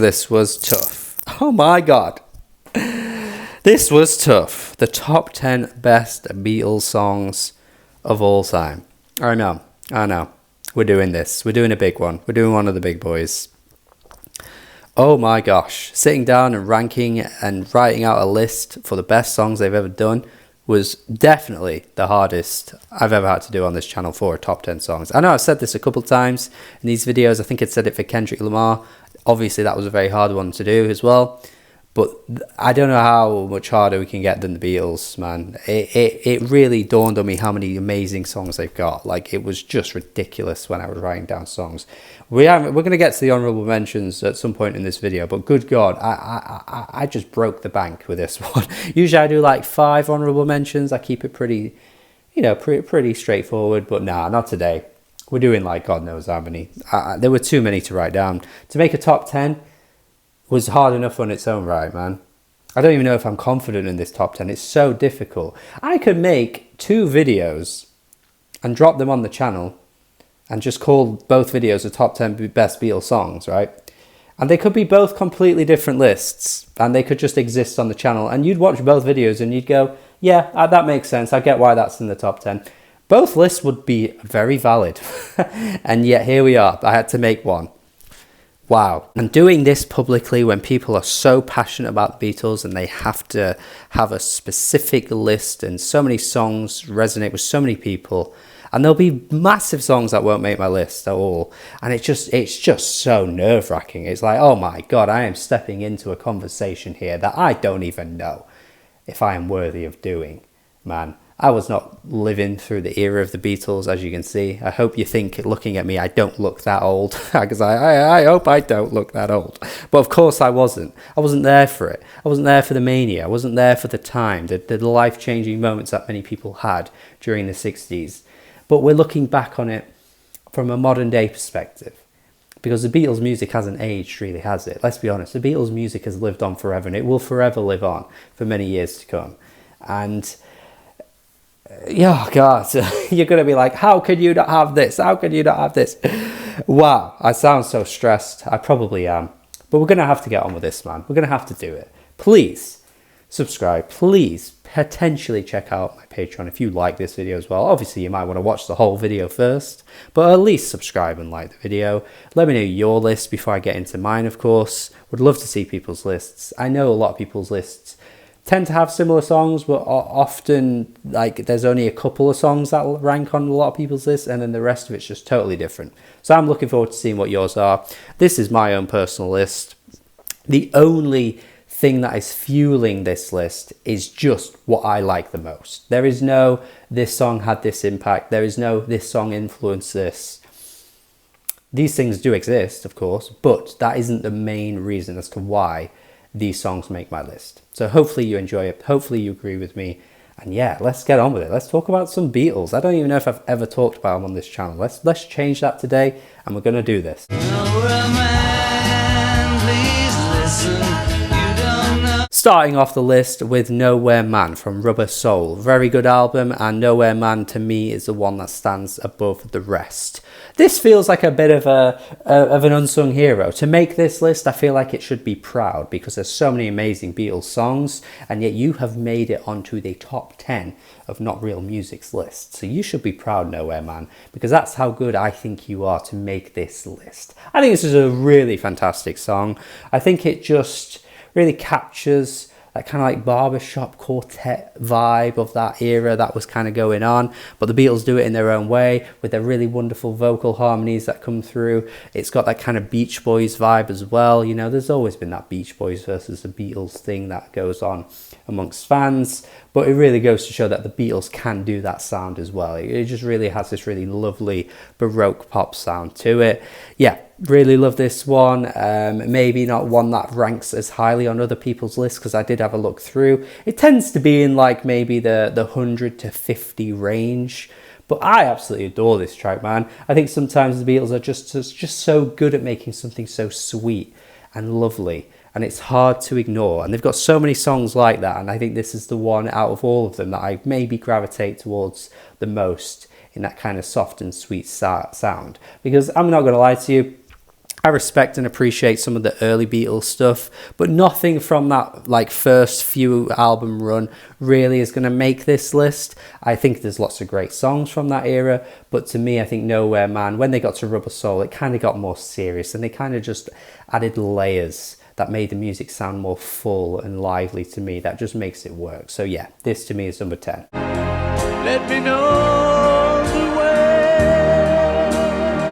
this was tough. Oh my God. This was tough. The top 10 best Beatles songs of all time. I know. We're doing this. We're doing a big one. We're doing one of the big boys. Oh my gosh. Sitting down and ranking and writing out a list for the best songs they've ever done was definitely the hardest I've ever had to do on this channel for a top 10 songs. I know I've said this a couple of times in these videos. I think I said it for Kendrick Lamar. Obviously, that was a very hard one to do as well. But I don't know how much harder we can get than the Beatles, man. It really dawned on me how many amazing songs they've got. Like, it was just ridiculous when I was writing down songs. We're going to get to the honourable mentions at some point in this video, but good God, I just broke the bank with this one. Usually I do like 5 honourable mentions. I keep it pretty, pretty straightforward, but nah, not today. We're doing like God knows how many. There were too many to write down. To make a top 10 was hard enough on its own right, man. I don't even know if I'm confident in this top 10. It's so difficult. I could make 2 videos and drop them on the channel and just call both videos the top 10 best Beatles songs, right? And they could be both completely different lists and they could just exist on the channel and you'd watch both videos and you'd go, yeah, that makes sense. I get why that's in the top 10. Both lists would be very valid. And yet here we are. I had to make one. Wow. And doing this publicly when people are so passionate about the Beatles and they have to have a specific list and so many songs resonate with so many people, and there'll be massive songs that won't make my list at all, and it's just so nerve-wracking. It's like, oh my God, I am stepping into a conversation here that I don't even know if I am worthy of doing, man. I was not living through the era of the Beatles, as you can see. I hope you think, looking at me, I don't look that old. Because I hope I don't look that old. But of course I wasn't. I wasn't there for it. I wasn't there for the mania. I wasn't there for the time, the life-changing moments that many people had during the 60s. But we're looking back on it from a modern-day perspective. Because the Beatles' music hasn't aged, really, has it? Let's be honest. The Beatles' music has lived on forever, and it will forever live on for many years to come. And yeah, God, you're going to be like, how could you not have this? How could you not have this? Wow, I sound so stressed. I probably am. But we're going to have to get on with this, man. We're going to have to do it. Please subscribe. Please potentially check out my Patreon if you like this video as well. Obviously, you might want to watch the whole video first, but at least subscribe and like the video. Let me know your list before I get into mine, of course. Would love to see people's lists. I know a lot of people's lists tend to have similar songs, but often like there's only a couple of songs that will rank on a lot of people's lists, and then the rest of it's just totally different. So I'm looking forward to seeing what yours are. This is my own personal list. The only thing that is fueling this list is just what I like the most. There is no this song had this impact. There is no this song influenced this. These things do exist, of course, but that isn't the main reason as to why these songs make my list. So hopefully you enjoy it. Hopefully you agree with me. And yeah, let's get on with it. Let's talk about some Beatles. I don't even know if I've ever talked about them on this channel. Let's change that today, and we're going to do this. Starting off the list with Nowhere Man from Rubber Soul. Very good album, and Nowhere Man to me is the one that stands above the rest. This feels like a bit of an unsung hero. To make this list, I feel like it should be proud because there's so many amazing Beatles songs, and yet you have made it onto the top 10 of Not Real Music's list. So you should be proud, Nowhere Man, because that's how good I think you are to make this list. I think this is a really fantastic song. I think it just really captures that kind of like barbershop quartet vibe of that era that was kind of going on, but the Beatles do it in their own way with their really wonderful vocal harmonies that come through. It's got that kind of Beach Boys vibe as well. You know, there's always been that Beach Boys versus the Beatles thing that goes on amongst fans, but it really goes to show that the Beatles can do that sound as well. It just really has this really lovely Baroque pop sound to it. Yeah, really love this one. Maybe not one that ranks as highly on other people's lists because I did have a look through. It tends to be in like maybe the 100 to 50 range. But I absolutely adore this track, man. I think sometimes the Beatles are just so good at making something so sweet and lovely, and it's hard to ignore. And they've got so many songs like that, and I think this is the one out of all of them that I maybe gravitate towards the most in that kind of soft and sweet sound. Because I'm not going to lie to you, I respect and appreciate some of the early Beatles stuff, but nothing from that like first few album run really is going to make this list. I think there's lots of great songs from that era, but to me, I think Nowhere Man, when they got to Rubber Soul, it kind of got more serious, and they kind of just added layers that made the music sound more full and lively to me. That just makes it work. So yeah, this to me is number 10. Let me know the way.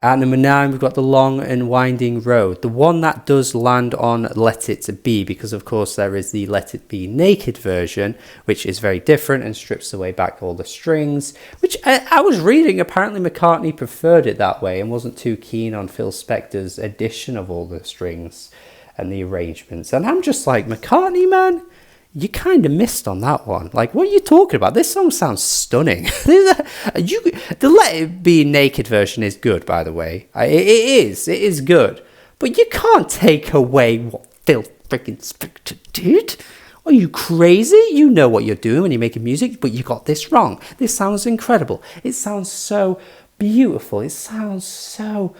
At number 9, we've got The Long and Winding Road. The one that does land on Let It Be, because of course there is the Let It Be naked version, which is very different and strips away back all the strings, which I was reading, apparently McCartney preferred it that way and wasn't too keen on Phil Spector's addition of all the strings and the arrangements. And I'm just like, McCartney, man, you kind of missed on that one. Like, what are you talking about? This song sounds stunning. The Let It Be naked version is good, by the way. It is good. But you can't take away what Phil freaking Spector did. Are you crazy? You know what you're doing when you're making music, but you got this wrong. This sounds incredible. It sounds so beautiful. It sounds so...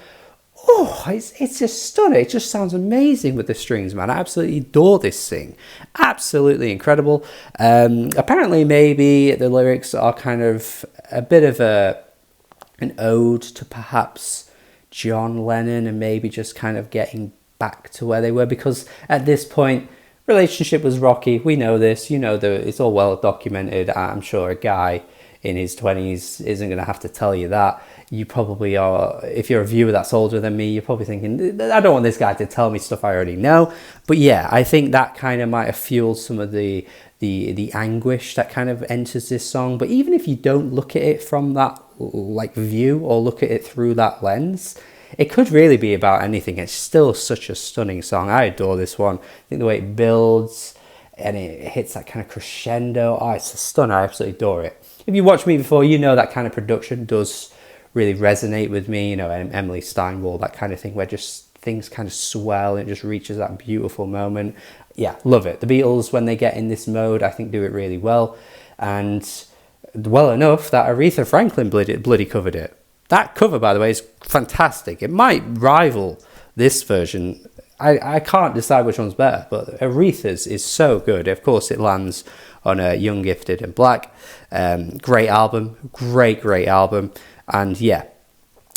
Oh, it's just stunning. It just sounds amazing with the strings, man. I absolutely adore this thing. Absolutely incredible. Apparently, maybe the lyrics are kind of a bit of an ode to perhaps John Lennon and maybe just kind of getting back to where they were, because at this point, relationship was rocky. We know this. You know, it's all well documented. I'm sure a guy in his 20s isn't going to have to tell you that. You probably are, if you're a viewer that's older than me, you're probably thinking, I don't want this guy to tell me stuff I already know. But yeah, I think that kind of might have fueled some of the anguish that kind of enters this song. But even if you don't look at it from that like view or look at it through that lens, it could really be about anything. It's still such a stunning song. I adore this one. I think the way it builds and it hits that kind of crescendo. Oh, it's a stunner. I absolutely adore it. If you watched me before, you know that kind of production does really resonate with me. You know, Emily Steinwall, that kind of thing, where just things kind of swell and it just reaches that beautiful moment. Yeah, love it. The Beatles, when they get in this mode, I think do it really well. And well enough that Aretha Franklin bloody covered it. That cover, by the way, is fantastic. It might rival this version. I can't decide which one's better, but Aretha's is so good. Of course, it lands on Young, Gifted and Black. Great album. Great album. And yeah,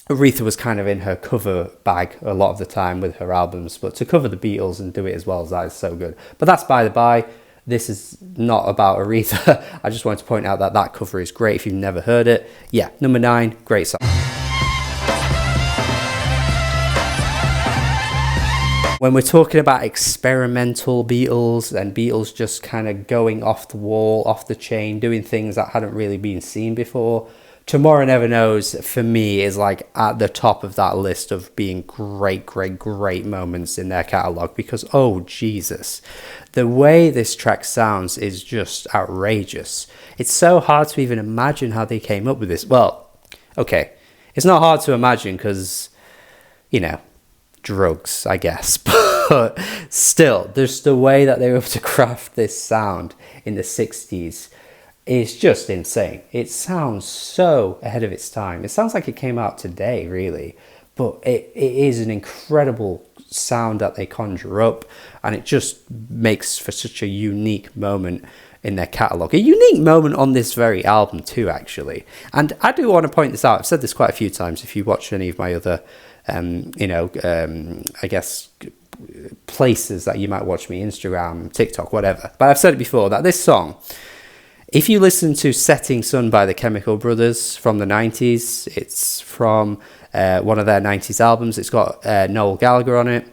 Aretha was kind of in her cover bag a lot of the time with her albums, but to cover the Beatles and do it as well as that is so good. But that's by the by. This is not about Aretha. I just wanted to point out that that cover is great if you've never heard it. Yeah, number 9, great song. When we're talking about experimental Beatles and Beatles just kind of going off the wall, off the chain, doing things that hadn't really been seen before, Tomorrow Never Knows, for me, is like at the top of that list of being great moments in their catalogue, because, oh, Jesus, the way this track sounds is just outrageous. It's so hard to even imagine how they came up with this. Well, okay, it's not hard to imagine because, you know, drugs, I guess, but still, there's the way that they were able to craft this sound in the 60s. It's just insane. It sounds so ahead of its time. It sounds like it came out today, really. But it is an incredible sound that they conjure up. And it just makes for such a unique moment in their catalogue. A unique moment on this very album too, actually. And I do want to point this out. I've said this quite a few times. If you watch any of my other, I guess, places that you might watch me, Instagram, TikTok, whatever. But I've said it before, that this song, if you listen to Setting Sun by the Chemical Brothers from the 90s, it's from one of their 90s albums. It's got Noel Gallagher on it.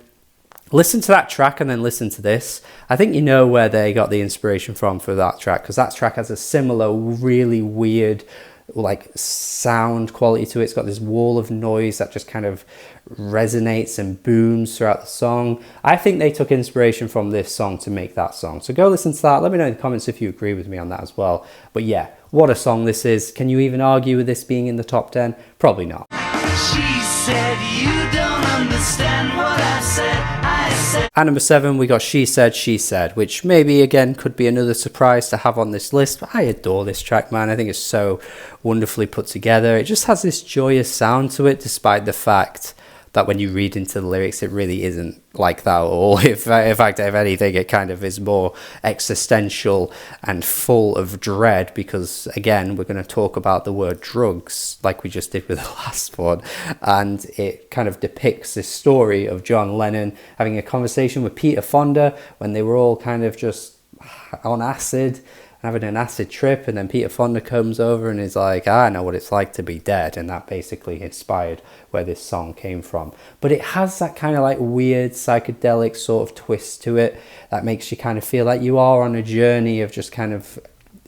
Listen to that track and then listen to this. I think you know where they got the inspiration from for that track, because that track has a similar really weird like sound quality to it. It's got this wall of noise that just kind of resonates and booms throughout the song. I think they took inspiration from this song to make that song. So go listen to that. Let me know in the comments if you agree with me on that as well. But yeah, what a song this is. Can you even argue with this being in the top 10? Probably not. She said you don't understand what I said. At number 7, we got She Said, which maybe again could be another surprise to have on this list, but I adore this track, man. I think it's so wonderfully put together. It just has this joyous sound to it, despite the fact that when you read into the lyrics, it really isn't like that at all. In fact, if anything, it kind of is more existential and full of dread, because again, we're going to talk about the word drugs like we just did with the last one, and it kind of depicts this story of John Lennon having a conversation with Peter Fonda when they were all kind of just on acid, having an acid trip, and then Peter Fonda comes over and is like, I know what it's like to be dead, and that basically inspired where this song came from. But it has that kind of like weird psychedelic sort of twist to it that makes you kind of feel like you are on a journey of just kind of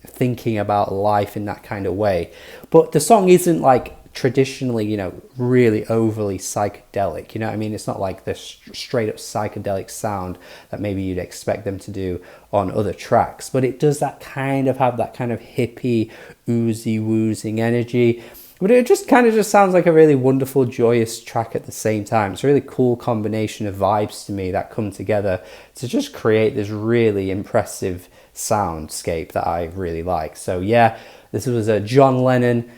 thinking about life in that kind of way. But the song isn't like traditionally, you know, really overly psychedelic, you know what I mean? It's not like the straight up psychedelic sound that maybe you'd expect them to do on other tracks, but it does that kind of have that kind of hippie, oozy woozing energy. But it just sounds like a really wonderful, joyous track at the same time. It's a really cool combination of vibes to me that come together to just create this really impressive soundscape that I really like. So yeah, this was a John Lennon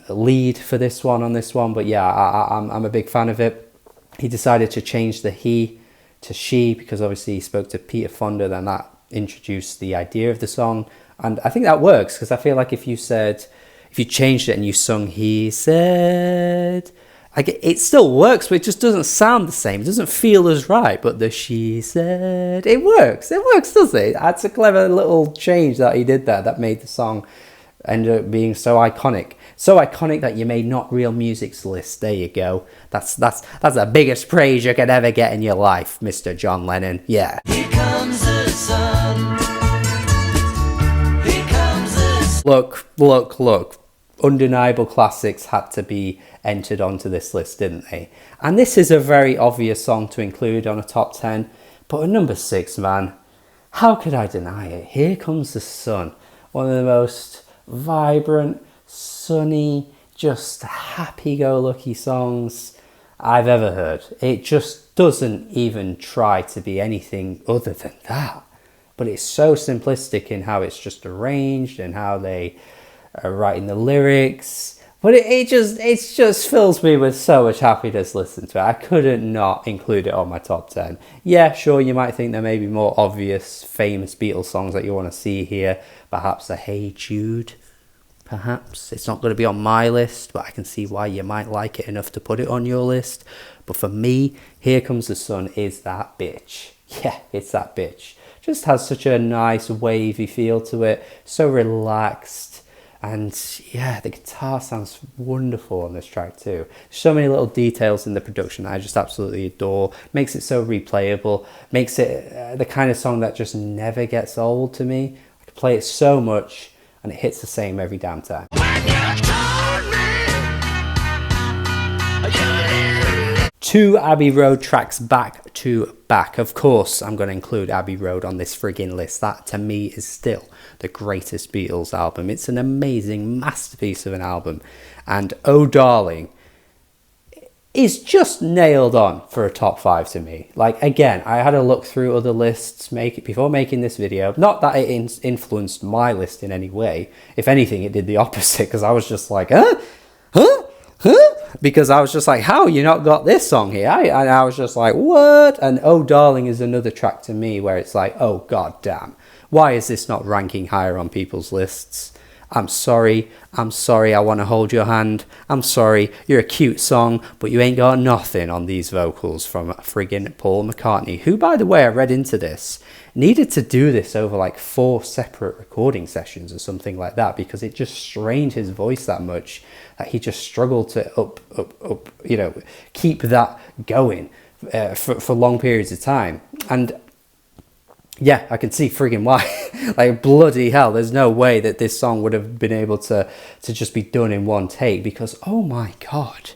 lead for this one on this one, but yeah, I'm a big fan of it. He decided to change the he to she because obviously he spoke to Peter Fonda, then that introduced the idea of the song, and I think that works because I feel like if you changed it and you sung he said, it still works, but it just doesn't sound the same. It doesn't feel as right. But the she said, it works, doesn't it? That's a clever little change that he did there that made the song ended up being so iconic that you made Not Real Music's list. There you go. That's the biggest praise you could ever get in your life, Mr. John Lennon. Yeah. Here comes the sun. Here comes the sun. Look. Undeniable classics had to be entered onto this list, didn't they? And this is a very obvious song to include on a top 10, but at number 6, man, how could I deny it? Here Comes the Sun, one of the most vibrant, sunny, just happy-go-lucky songs I've ever heard. It just doesn't even try to be anything other than that. But it's so simplistic in how it's just arranged and how they are writing the lyrics. But it just fills me with so much happiness listening to it. I couldn't not include it on my top 10. Yeah, sure, you might think there may be more obvious, famous Beatles songs that you want to see here. Perhaps a Hey Jude. Perhaps. It's not going to be on my list, but I can see why you might like it enough to put it on your list. But for me, Here Comes the Sun is that bitch. Yeah, it's that bitch. Just has such a nice wavy feel to it. So relaxed. And yeah, the guitar sounds wonderful on this track too. So many little details in the production that I just absolutely adore. Makes it so replayable. Makes it the kind of song that just never gets old to me. I can play it so much and it hits the same every damn time. Two Abbey Road tracks back to back. Of course, I'm going to include Abbey Road on this friggin' list. That, to me, is still the greatest Beatles album. It's an amazing masterpiece of an album. And Oh Darling is just nailed on for a top 5 to me. Like, again, I had a look through other lists before making this video. Not that it influenced my list in any way. If anything, it did the opposite, because I was just like, huh? Because I was just like, how you not got this song here? And I was just like, what? And Oh Darling is another track to me where it's like, oh god damn, why is this not ranking higher on people's lists? I'm sorry, I want to hold your hand. I'm sorry, you're a cute song, but you ain't got nothing on these vocals from friggin' Paul McCartney, who, by the way, I read into this, needed to do this over like 4 separate recording sessions or something like that, because it just strained his voice that much that he just struggled to keep that going for long periods of time. And yeah, I can see friggin' why. Like, bloody hell, there's no way that this song would have been able to just be done in one take, because, oh my god,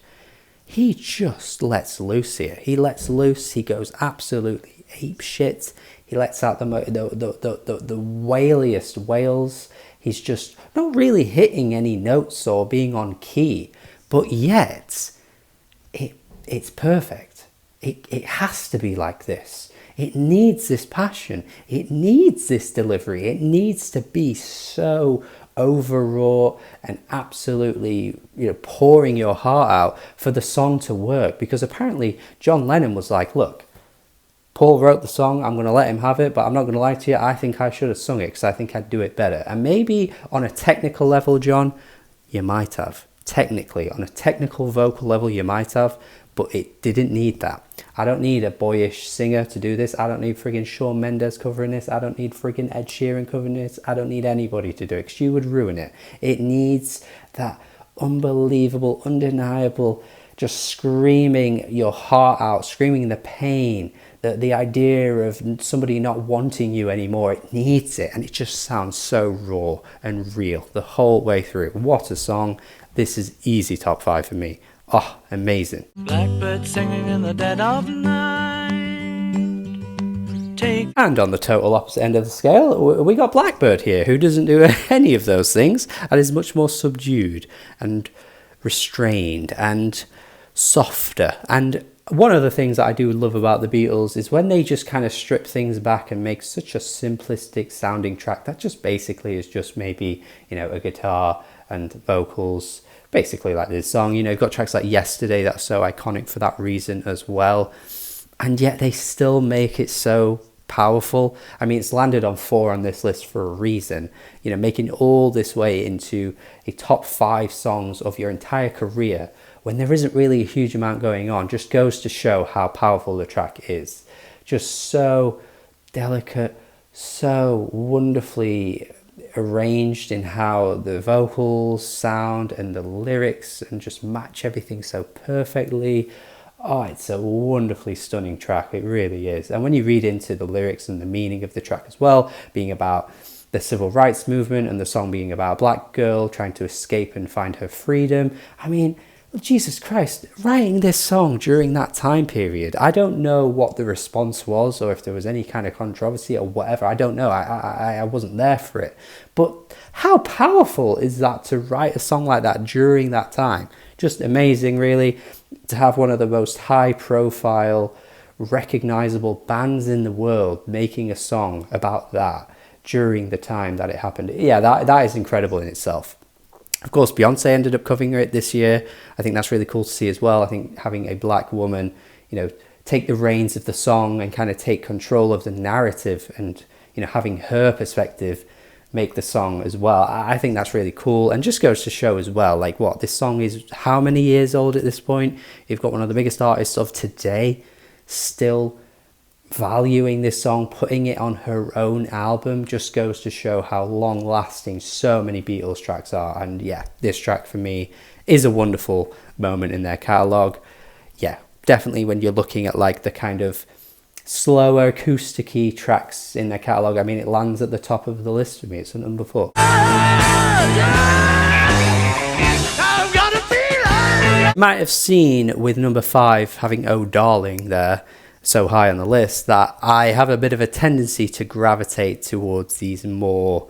he just lets loose here. He lets loose, he goes absolutely ape shit. He lets out the wailiest wails. He's just not really hitting any notes or being on key, but yet it's perfect. It has to be like this. It needs this passion. It needs this delivery. It needs to be so overwrought and absolutely, pouring your heart out for the song to work. Because apparently John Lennon was like, look, Paul wrote the song, I'm going to let him have it, but I'm not going to lie to you, I think I should have sung it because I think I'd do it better. And maybe on a technical level, John, you might have. Technically, on a technical vocal level, you might have, but it didn't need that. I don't need a boyish singer to do this. I don't need friggin' Shawn Mendes covering this. I don't need friggin' Ed Sheeran covering this. I don't need anybody to do it because you would ruin it. It needs that unbelievable, undeniable, just screaming your heart out, screaming the pain, the idea of somebody not wanting you anymore. It needs it, and it just sounds so raw and real the whole way through. What a song. This is easy top 5 for me. Oh, amazing. Blackbird singing in the dead of night. And on the total opposite end of the scale, we got Blackbird here, who doesn't do any of those things and is much more subdued and restrained and softer. And one of the things that I do love about the Beatles is when they just kind of strip things back and make such a simplistic sounding track that just basically is just maybe, a guitar and vocals, basically like this song. You've got tracks like Yesterday that's so iconic for that reason as well. And yet they still make it so powerful. I mean, it's landed on 4 on this list for a reason. Making all this way into a top 5 songs of your entire career when there isn't really a huge amount going on just goes to show how powerful the track is. Just so delicate, so wonderfully arranged in how the vocals sound and the lyrics and just match everything so perfectly. Oh, it's a wonderfully stunning track. It really is. And when you read into the lyrics and the meaning of the track as well, being about the civil rights movement and the song being about a black girl trying to escape and find her freedom. I mean, Jesus Christ, writing this song during that time period, I don't know what the response was or if there was any kind of controversy or whatever. I don't know. I wasn't there for it. But how powerful is that to write a song like that during that time? Just amazing, really, to have one of the most high-profile, recognizable bands in the world making a song about that during the time that it happened. Yeah, that is incredible in itself. Of course, Beyonce ended up covering it this year. I think that's really cool to see as well. I think having a black woman, take the reins of the song and kind of take control of the narrative and, having her perspective make the song as well. I think that's really cool and just goes to show as well, this song is how many years old at this point? You've got one of the biggest artists of today still valuing this song, putting it on her own album, just goes to show how long lasting so many Beatles tracks are. And yeah, this track for me is a wonderful moment in their catalogue. Yeah, definitely when you're looking at the kind of slower acoustic-y tracks in their catalogue, I mean, it lands at the top of the list for me. It's a number 4. Might have seen with number 5 having Oh Darling there so high on the list that I have a bit of a tendency to gravitate towards these more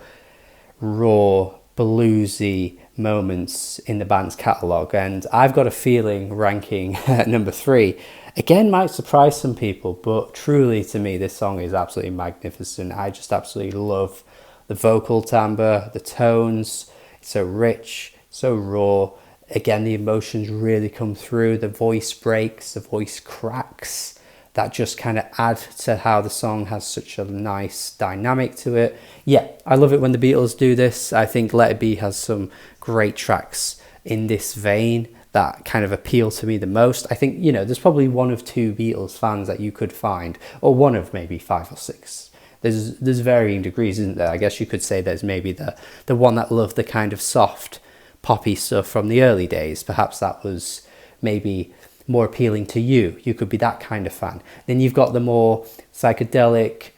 raw, bluesy moments in the band's catalogue. And I've Got a Feeling ranking at number 3. Again, might surprise some people, but truly to me, this song is absolutely magnificent. I just absolutely love the vocal timbre, the tones. It's so rich, so raw. Again, the emotions really come through. The voice breaks, the voice cracks. That just kind of add to how the song has such a nice dynamic to it. Yeah, I love it when the Beatles do this. I think Let It Be has some great tracks in this vein that kind of appeal to me the most. I think, there's probably one of 2 Beatles fans that you could find, or one of maybe 5 or 6. There's varying degrees, isn't there? I guess you could say there's maybe the one that loved the kind of soft, poppy stuff from the early days. Perhaps that was maybe more appealing to you. You could be that kind of fan. Then you've got the more psychedelic,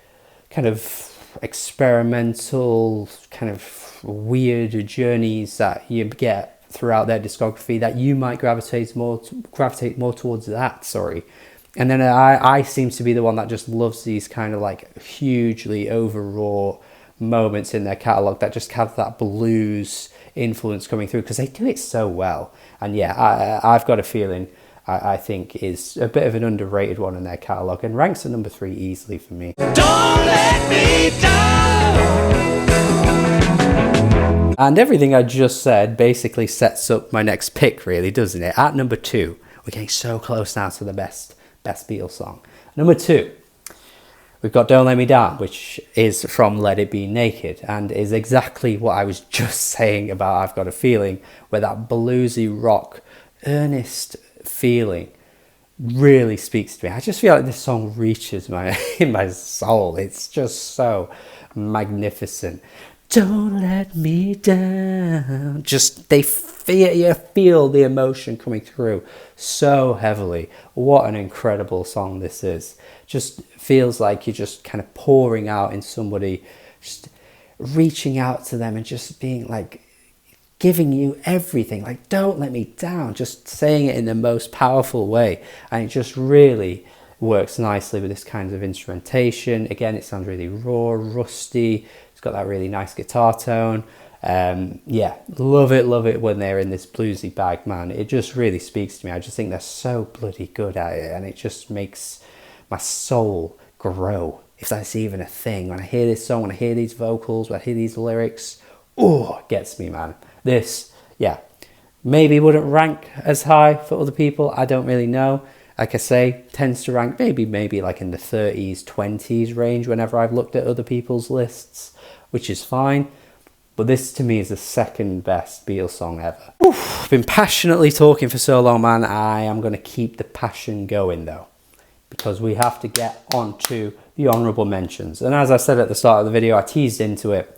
kind of experimental, kind of weird journeys that you get throughout their discography that you might gravitate more towards that. And then I seem to be the one that just loves these kind of hugely overwrought moments in their catalogue that just have that blues influence coming through because they do it so well. And yeah, I've Got a Feeling I think is a bit of an underrated one in their catalogue and ranks at number 3 easily for me. Don't let me down. And everything I just said basically sets up my next pick, really, doesn't it? At number 2, we're getting so close now to the best Beatles song. Number 2, we've got Don't Let Me Down, which is from Let It Be Naked, and is exactly what I was just saying about I've Got a Feeling, where that bluesy rock, earnest feeling really speaks to me. I just feel like this song reaches in my soul. It's just so magnificent. Don't let me down. Just you feel the emotion coming through so heavily. What an incredible song this is. Just feels like you're just kind of pouring out in somebody, just reaching out to them and just being like giving you everything, like don't let me down, just saying it in the most powerful way. And it just really works nicely with this kind of instrumentation. Again, it sounds really raw, rusty. It's got that really nice guitar tone. Yeah, love it when they're in this bluesy bag, man. It just really speaks to me. I just think they're so bloody good at it, and it just makes my soul grow, if that's even a thing. When I hear this song, when I hear these vocals, when I hear these lyrics, oh, it gets me, man. This, yeah, maybe wouldn't rank as high for other people. I don't really know. Like I say, tends to rank maybe like in the 30s, 20s range whenever I've looked at other people's lists, which is fine. But this to me is the second best Beatles song ever. I've been passionately talking for so long, man. I am going to keep the passion going though, because we have to get on to the honourable mentions. And as I said at the start of the video, I teased into it.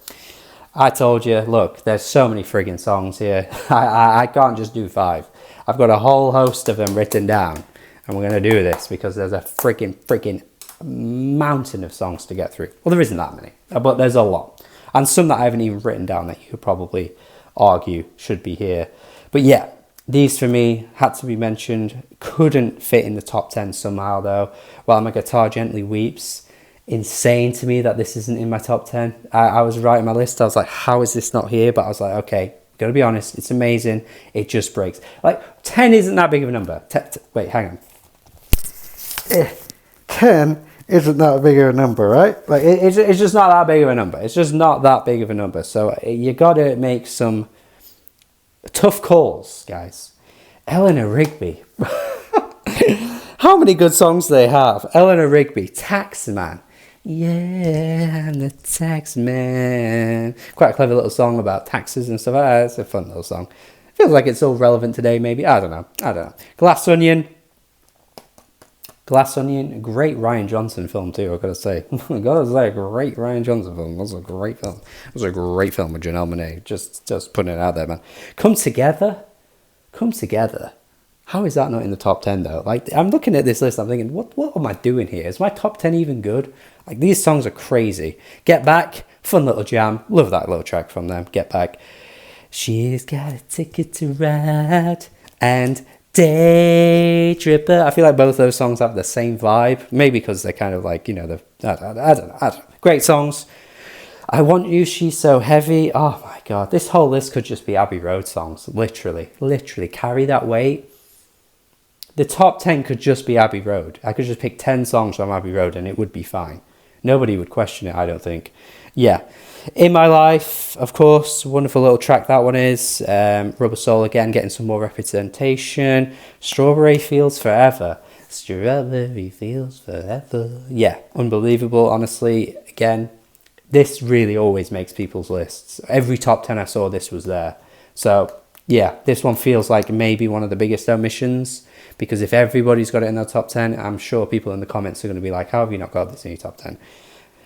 I told you, look, there's so many friggin' songs here. I can't just do 5. I've got a whole host of them written down. And we're going to do this because there's a freaking mountain of songs to get through. Well, there isn't that many, but there's a lot. And some that I haven't even written down that you could probably argue should be here. But yeah, these for me had to be mentioned. Couldn't fit in the top 10 somehow though. While My Guitar Gently Weeps. Insane to me that this isn't in my top 10. I was writing my list. I was like, how is this not here? But I was like, okay, gotta be honest. It's amazing. It just breaks. Like 10 isn't that big of a number. Wait, hang on. 10 isn't that big of a number, right? Like it's just not that big of a number. It's just not that big of a number. So you gotta make some tough calls, guys. Eleanor Rigby. How many good songs do they have? Eleanor Rigby, Taxman. Yeah, I'm the tax man. Quite a clever little song about taxes and stuff. It's a fun little song. Feels like it's all relevant today, maybe. I don't know. Glass Onion, great Ryan Johnson film too, I've got to say. Great Ryan Johnson film. It was a great film. It was a great film with Janelle Monáe. Just putting it out there, man. Come Together. How is that not in the top 10 though? Like, I'm looking at this list, I'm thinking, what am I doing here? Is my top 10 even good? Like, these songs are crazy. Get Back, fun little jam. Love that little track from them. Get Back. She's got a ticket to ride. And Day Tripper. I feel like both those songs have the same vibe. Maybe because they're kind of like, you know, I don't know. Great songs. I Want You, She's So Heavy. Oh my God. This whole list could just be Abbey Road songs. Literally carry that weight. The top 10 could just be Abbey Road. I could just pick 10 songs from Abbey Road and it would be fine. Nobody would question it, I don't think. Yeah. In My Life, of course, wonderful little track that one is. Rubber Soul again, getting some more representation. Strawberry Fields Forever. Strawberry Fields Forever. Yeah, unbelievable, honestly. Again, this really always makes people's lists. Every top 10 I saw, this was there. So, yeah, this one feels like maybe one of the biggest omissions. Because if everybody's got it in their top 10, I'm sure people in the comments are going to be like, how have you not got this in your top 10?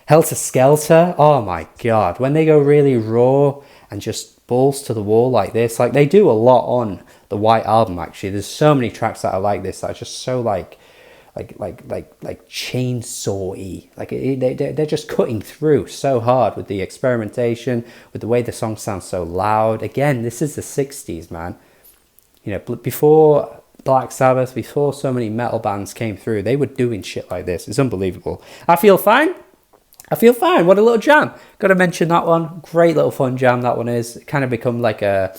Helter Skelter, oh my God. When they go really raw and just balls to the wall like this, like they do a lot on the White Album actually. There's so many tracks that are like this that are just so like chainsaw-y. Like they're just cutting through so hard with the experimentation, with the way the song sounds so loud. Again, this is the 60s, man. You know, before Black Sabbath, before so many metal bands came through, they were doing shit like this. It's unbelievable. I Feel Fine. What a little jam. Got to mention that one. Great little fun jam that one is. It kind of become like a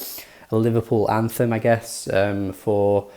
Liverpool anthem, I guess, for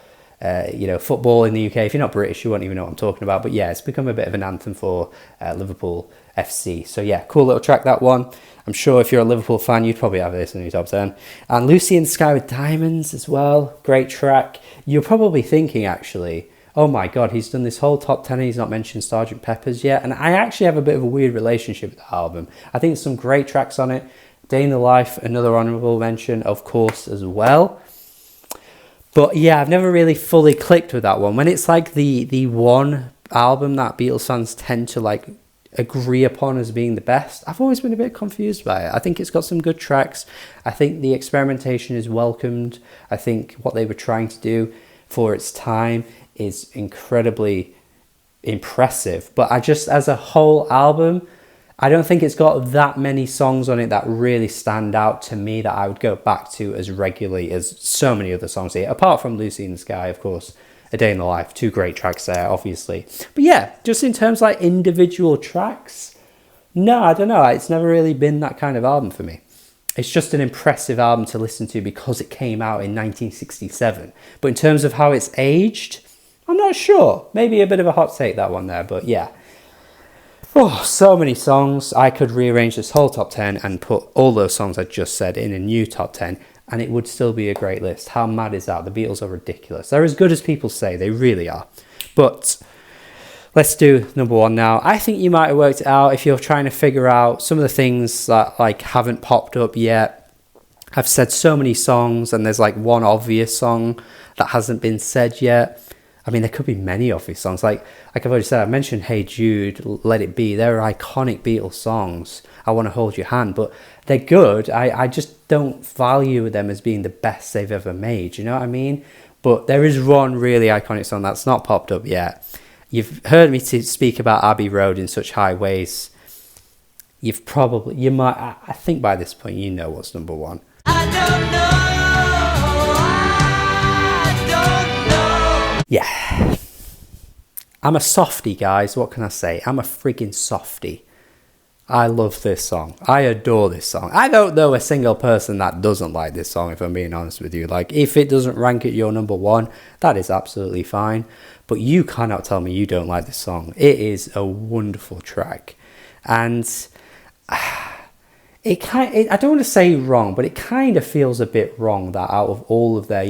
football in the UK. If you're not British, you won't even know what I'm talking about. But yeah, it's become a bit of an anthem for Liverpool FC. So yeah, cool little track, that one. I'm sure if you're a Liverpool fan, you'd probably have this in your top 10. And Lucy in the Sky with Diamonds as well. Great track. You're probably thinking, actually, oh my God, he's done this whole top 10 and he's not mentioned Sgt. Pepper's yet. And I actually have a bit of a weird relationship with the album. I think there's some great tracks on it. Day in the Life, another honourable mention, of course, as well. But yeah, I've never really fully clicked with that one. When it's like the one album that Beatles fans tend to like agree upon as being the best, I've always been a bit confused by it. I think it's got some good tracks. I think the experimentation is welcomed. I think what they were trying to do for its time is incredibly impressive. But I just, as a whole album, I don't think it's got that many songs on it that really stand out to me that I would go back to as regularly as so many other songs here, apart from Lucy in the Sky, of course. A Day in the Life, 2 great tracks there, obviously. But yeah, just in terms of like individual tracks, no, I don't know. It's never really been that kind of album for me. It's just an impressive album to listen to because it came out in 1967. But in terms of how it's aged, I'm not sure. Maybe a bit of a hot take, that one there, but yeah. Oh, so many songs. I could rearrange this whole top 10 and put all those songs I just said in a new top 10. And it would still be a great list. How mad is that? The Beatles are ridiculous. They're as good as people say. They really are. But let's do number 1 now. I think you might have worked it out if you're trying to figure out some of the things that like haven't popped up yet. I've said so many songs and there's like one obvious song that hasn't been said yet. I mean, there could be many obvious songs. Like I've already said, I mentioned Hey Jude, Let It Be. They're iconic Beatles songs. I Want to Hold Your Hand. But they're good. I just don't value them as being the best they've ever made. You know what I mean? But there is one really iconic song that's not popped up yet. You've heard me speak about Abbey Road in such high ways. I think by this point, you know what's number 1. Yeah. I'm a softie, guys. What can I say? I'm a friggin' softie. I love this song. I adore this song. I don't know a single person that doesn't like this song, if I'm being honest with you. Like, if it doesn't rank at your number 1, that is absolutely fine. But you cannot tell me you don't like this song. It is a wonderful track. And I don't want to say wrong, but it kind of feels a bit wrong that out of all of their,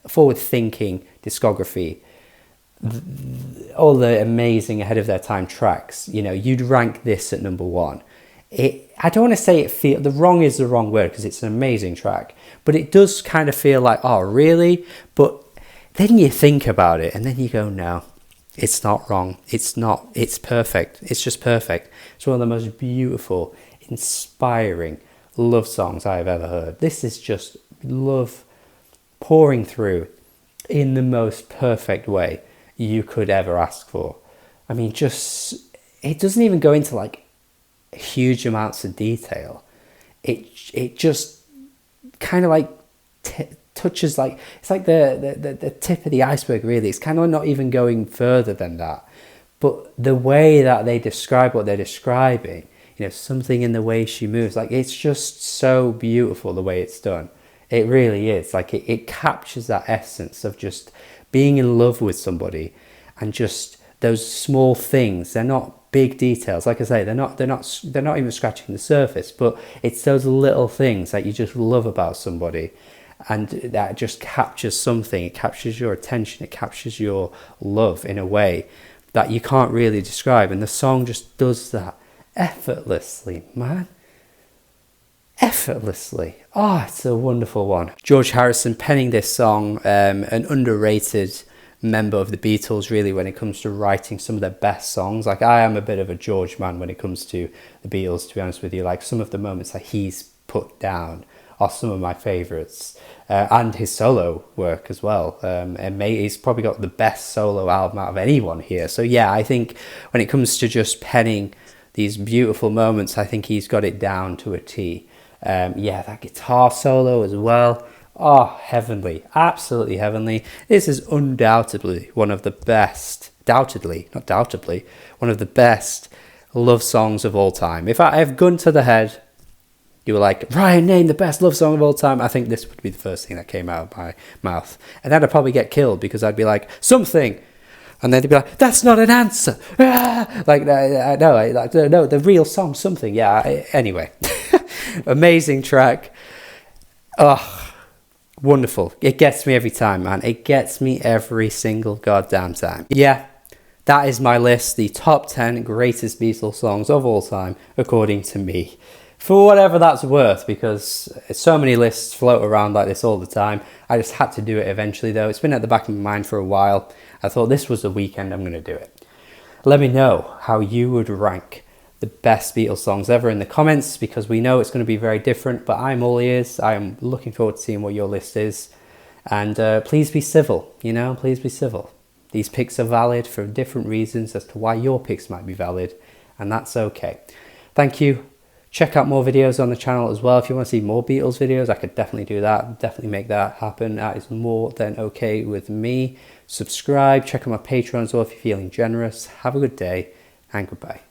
forward-thinking discography, all the amazing ahead of their time tracks, you'd rank this at number 1. I don't want to say the wrong is the wrong word because it's an amazing track, but it does kind of feel like, oh really? But then you think about it and then you go, no, it's not wrong. It's not. It's perfect. It's just perfect. It's one of the most beautiful, inspiring love songs I've ever heard. This is just love pouring through in the most perfect way you could ever ask for. I mean, it doesn't even go into like huge amounts of detail. It just kind of like touches, like it's like the tip of the iceberg, really. It's kind of not even going further than that. But the way that they describe what they're describing, something in the way she moves, like it's just so beautiful the way it's done. It really is. Like it captures that essence of just being in love with somebody, and just those small things. They're not big details. Like I say, they're not even scratching the surface, but it's those little things that you just love about somebody, and that just captures something. It captures your attention. It captures your love in a way that you can't really describe. And the song just does that effortlessly, man. Effortlessly. Oh, it's a wonderful one. George Harrison penning this song, an underrated member of the Beatles, really, when it comes to writing some of their best songs. Like, I am a bit of a George man when it comes to the Beatles, to be honest with you. Like, some of the moments that he's put down are some of my favourites. And his solo work as well. And he's probably got the best solo album out of anyone here. So yeah, I think when it comes to just penning these beautiful moments, I think he's got it down to a T. That guitar solo as well. Oh, heavenly. Absolutely heavenly. This is undoubtedly one of the best, one of the best love songs of all time. If I have gun to the head, you were like, Ryan, name the best love song of all time, I think this would be the first thing that came out of my mouth. And then I'd probably get killed because I'd be like, something And then they'd be like, that's not an answer. Like, no, the real song, something. Yeah, anyway. Amazing track. Oh, wonderful. It gets me every time, man. It gets me every single goddamn time. Yeah, that is my list. The top 10 greatest Beatles songs of all time, according to me. For whatever that's worth, because so many lists float around like this all the time. I just had to do it eventually, though. It's been at the back of my mind for a while. I thought this was the weekend, I'm going to do it. Let me know how you would rank the best Beatles songs ever in the comments, because we know it's going to be very different, but I'm all ears. I am looking forward to seeing what your list is. And please be civil, please be civil. These picks are valid for different reasons as to why your picks might be valid, and that's okay. Thank you. Check out more videos on the channel as well. If you want to see more Beatles videos, I could definitely do that. Definitely make that happen. That is more than okay with me. Subscribe. Check out my Patreon as well if you're feeling generous. Have a good day and goodbye.